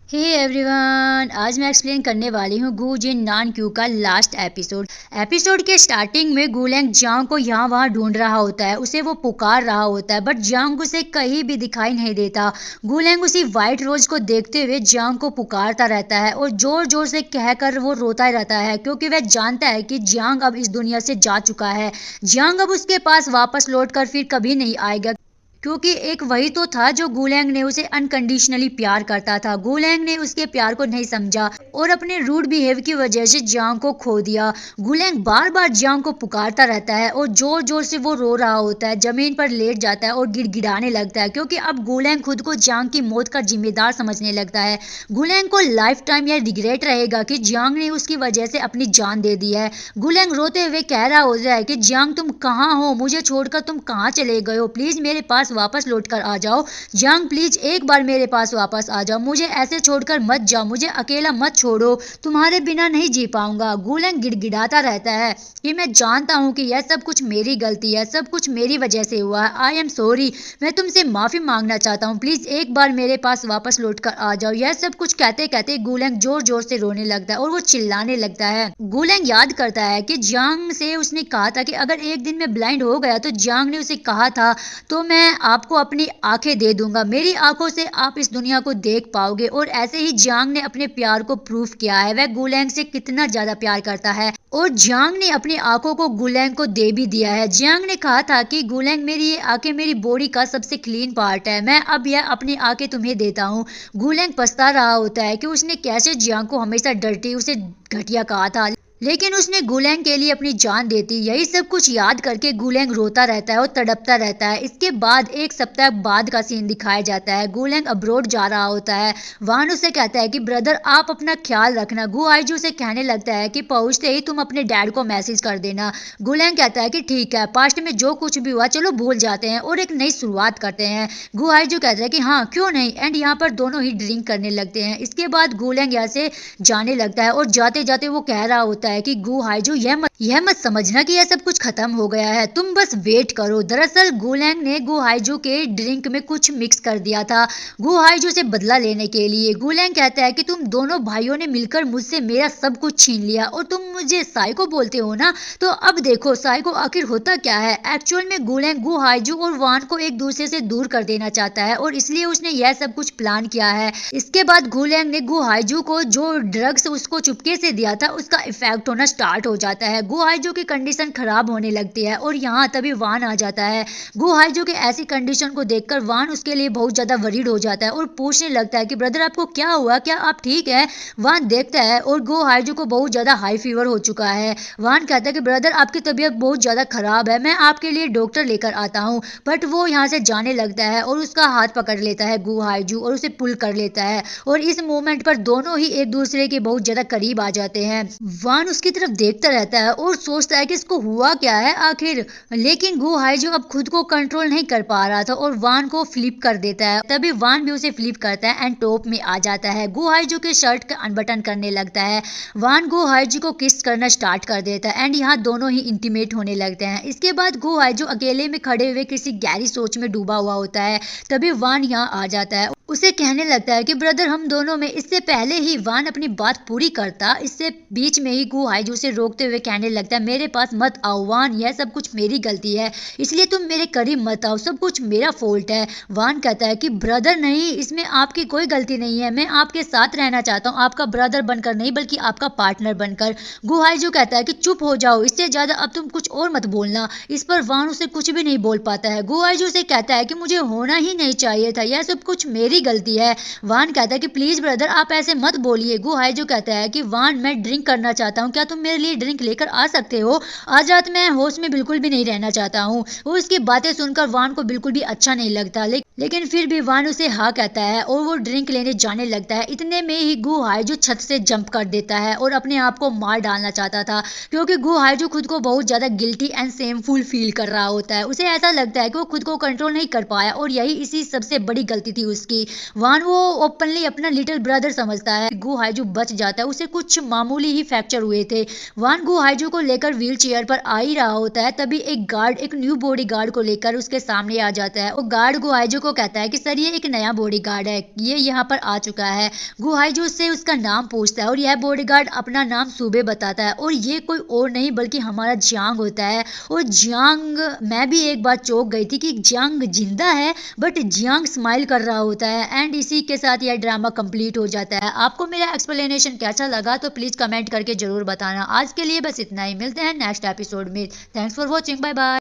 Hey everyone, आज मैं explain करने वाली हूँ गु जिन नान क्यू का लास्ट एपिसोड के स्टार्टिंग में गुलेंग जियांग को यहाँ वहाँ ढूंढ रहा होता है। उसे वो पुकार रहा होता है, बट जियांग उसे कहीं भी दिखाई नहीं देता। गुलेंग उसी व्हाइट रोज को देखते हुए जियांग को पुकारता रहता है और जोर जोर से कहकर वो रोता रहता है, क्योंकि वह जानता है कि जियांग अब इस दुनिया से जा चुका है। जियांग अब उसके पास वापस लौट कर फिर कभी नहीं आएगा, क्योंकि एक वही तो था जो गुलेंग ने उसे अनकंडीशनली प्यार करता था। गुलेंग ने उसके प्यार को नहीं समझा और अपने रूड बिहेव की वजह से जियांग को खो दिया। गुलेंग बार बार जियांग को पुकारता रहता है और जोर जोर से वो रो रहा होता है, जमीन पर लेट जाता है और गिड़गिड़ाने लगता है, क्योंकि अब गुलेंग खुद को जियांग की मौत का जिम्मेदार समझने लगता है। गुलेंग को लाइफ टाइम यह रिग्रेट रहेगा कि जियांग ने उसकी वजह से अपनी जान दे दी है। गुलेंग रोते हुए कह रहा होता है कि जियांग तुम कहाँ हो, मुझे छोड़कर तुम कहाँ चले गए हो, प्लीज मेरे पास वापस लौटकर आ जाओ। जियांग प्लीज एक बार मेरे पास वापस आ जाओ, मुझे ऐसे छोड़कर मत जाओ, मुझे अकेला मत छोड़ो, तुम्हारे बिना नहीं जी पाऊंगा। गुलेंग गिड़गिड़ाता रहता है कि मैं जानता हूँ कि यह सब कुछ मेरी गलती है, सब कुछ मेरी वजह से हुआ है। आई एम सॉरी, मैं तुमसे माफी मांगना चाहता हूँ, प्लीज एक बार मेरे पास वापस लौटकर आ जाओ। यह सब कुछ कहते कहते गुलेंग जोर जोर से रोने लगता है और वो चिल्लाने लगता है। गुलेंग याद करता है कि जियांग से उसने कहा था कि अगर एक दिन में ब्लाइंड हो गया तो जियांग ने उसे कहा था तो मैं आपको अपनी आंखें दे दूंगा, मेरी आंखों से आप इस दुनिया को देख पाओगे। और ऐसे ही जियांग ने अपने प्यार को प्रूफ किया है, वह गुलेंग से कितना ज्यादा प्यार करता है। और जियांग ने अपनी आंखों को गुलेंग को दे भी दिया है। जियांग ने कहा था कि गुलेंग मेरी ये आंखें मेरी बॉडी का सबसे क्लीन पार्ट है, मैं अब यह अपनी आंखें तुम्हें देता हूँ। गुलेंग पछता रहा होता है कि उसने कैसे जियांग को हमेशा डर्टी, उसे घटिया कहा था, लेकिन उसने गुलेंग के लिए अपनी जान दे दी। यही सब कुछ याद करके गुलेंग रोता रहता है और तड़पता रहता है। इसके बाद एक सप्ताह बाद का सीन दिखाया जाता है। गुलेंग अब्रोड जा रहा होता है। वान उसे कहता है कि ब्रदर आप अपना ख्याल रखना। गु आइजू से कहने लगता है कि पहुंचते ही तुम अपने डैड को मैसेज कर देना। गुलेंग कहता है कि ठीक है, पास्ट में जो कुछ भी हुआ चलो भूल जाते हैं और एक नई शुरुआत करते हैं। गु आइजू कहता है कि हाँ क्यों नहीं, एंड यहाँ पर दोनों ही ड्रिंक करने लगते हैं। इसके बाद गुलेंग यहाँ से जाने लगता है और जाते जाते वो कह रहा होता है कि गु हाइजू यह मत समझना कि यह सब कुछ खत्म हो गया है, तुम बस वेट करो। दरअसल गुलेंग ने गु हाइजू के ड्रिंक में कुछ मिक्स कर दिया था गु हाइजू से बदला लेने के लिए। गुलेंग कहता है कि तुम दोनों भाइयों ने मिलकर मुझसे मेरा सब कुछ छीन लिया और तुम मुझे साइको बोलते हो ना, तो अब देखो साइको आखिर होता क्या है। एक्चुअल में गुलेंग गु हाइजू और वान को एक दूसरे से दूर कर देना चाहता है और इसलिए उसने यह सब कुछ प्लान किया है। इसके बाद गुलेंग ने गु हाइजू को जो ड्रग्स उसको चुपके से दिया था उसका इफेक्ट होना स्टार्ट हो जाता है। गु हाइजू की कंडीशन खराब होने लगती है और यहाँ तभी वान आ जाता है। गु हाइजू की ऐसी कंडीशन को देखकर वान उसके लिए बहुत ज्यादा वरीड हो जाता है और पूछने लगता है कि ब्रदर आपको क्या हुआ, क्या आप ठीक है। वान देखता है और गु हाइजू को बहुत ज्यादा हाई फीवर हो चुका है। वान कहता है कि ब्रदर आपकी तबीयत बहुत ज्यादा खराब है, मैं आपके लिए डॉक्टर लेकर आता हूँ। बट वो यहाँ से जाने लगता है और उसका हाथ पकड़ लेता है गु हाइजू और उसे पुल कर लेता है और इस मोमेंट पर दोनों ही एक दूसरे के बहुत ज्यादा करीब आ जाते हैं। वान उसकी तरफ देखता रहता है और सोचता है कि इसको हुआ क्या है आखिर, लेकिन गु हाइजू अब खुद को कंट्रोल नहीं कर पा रहा था और वान को फ्लिप कर देता है। तभी वान भी उसे फ्लिप करता है एंड टॉप में आ जाता है। गु हाइजू के शर्ट का अनबटन करने लगता है। वान गु हाइजू को किस करना स्टार्ट कर देता है एंड यहाँ दोनों ही इंटीमेट होने लगते हैं। इसके बाद गु हाइजू अकेले में खड़े हुए किसी गहरी सोच में डूबा हुआ होता है। तभी वान यहाँ आ जाता है, उसे कहने लगता है कि ब्रदर हम दोनों में। इससे पहले ही वान अपनी बात पूरी करता, इससे बीच में ही गु हाइजू से रोकते हुए कहने लगता है मेरे पास मत आओ वान, यह सब कुछ मेरी गलती है, इसलिए तुम मेरे करीब मत आओ, सब कुछ मेरा फॉल्ट है। वान कहता है कि ब्रदर नहीं, इसमें आपकी कोई गलती नहीं है, मैं आपके साथ रहना चाहता हूँ, आपका ब्रदर बनकर नहीं बल्कि आपका पार्टनर बनकर। गु हाइजू कहता है कि चुप हो जाओ, इससे ज्यादा अब तुम कुछ और मत बोलना। इस पर वान उसे कुछ भी नहीं बोल पाता है। गु हाइजू से कहता है कि मुझे होना ही नहीं चाहिए था, यह सब कुछ मेरी गलती है। वान कहता है कि प्लीज ब्रदर आप ऐसे मत बोलिए। गु हाइजू कहता है कि वान मैं ड्रिंक करना चाहता हूँ, क्या तुम मेरे लिए ड्रिंक लेकर आ सकते हो, आज रात मैं होश में बिल्कुल भी नहीं रहना चाहता हूँ। वो इसकी बातें सुनकर वान को बिल्कुल भी अच्छा नहीं लगता, लेकिन फिर भी वान उसे हाँ कहता है और वो ड्रिंक लेने जाने लगता है। इतने में ही गु हाइजू छत से जंप कर देता है और अपने आप को मार डालना चाहता था, क्योंकि गु हाइजू खुद को बहुत ज्यादा गिल्टी एंड सेमफुल फील कर रहा होता है। उसे ऐसा लगता है कि वो खुद को कंट्रोल नहीं कर पाया और यही इसी सबसे बड़ी गलती थी उसकी। वान वो ओपनली अपना लिटिल ब्रदर समझता है। गु हाइजू बच जाता है, उसे कुछ मामूली ही फ्रैक्चर हुए थे। वान गु हाइजू को लेकर व्हील चेयर पर आ ही रहा होता है, तभी एक गार्ड एक न्यू बॉडी गार्ड को लेकर उसके सामने आ जाता है और गार्ड गु हाइजू को को कहता है कि सर ये एक नया बॉडीगार्ड है, ये यहाँ पर आ चुका है। गु हाईजू से उसका नाम पूछता है और यह बॉडीगार्ड अपना नाम सूबे बताता है और ये कोई और नहीं बल्कि हमारा जियांग होता है। और जियांग, मैं भी एक बार चौंक गई थी कि जियांग जिंदा है, बट जियांग स्माइल कर रहा होता है। एंड इसी के साथ यह ड्रामा कंप्लीट हो जाता है। आपको मेरा एक्सप्लेनेशन कैसा लगा तो प्लीज कमेंट करके जरूर बताना। आज के लिए बस इतना ही, मिलते हैं नेक्स्ट एपिसोड में। Thanks for watching, bye bye.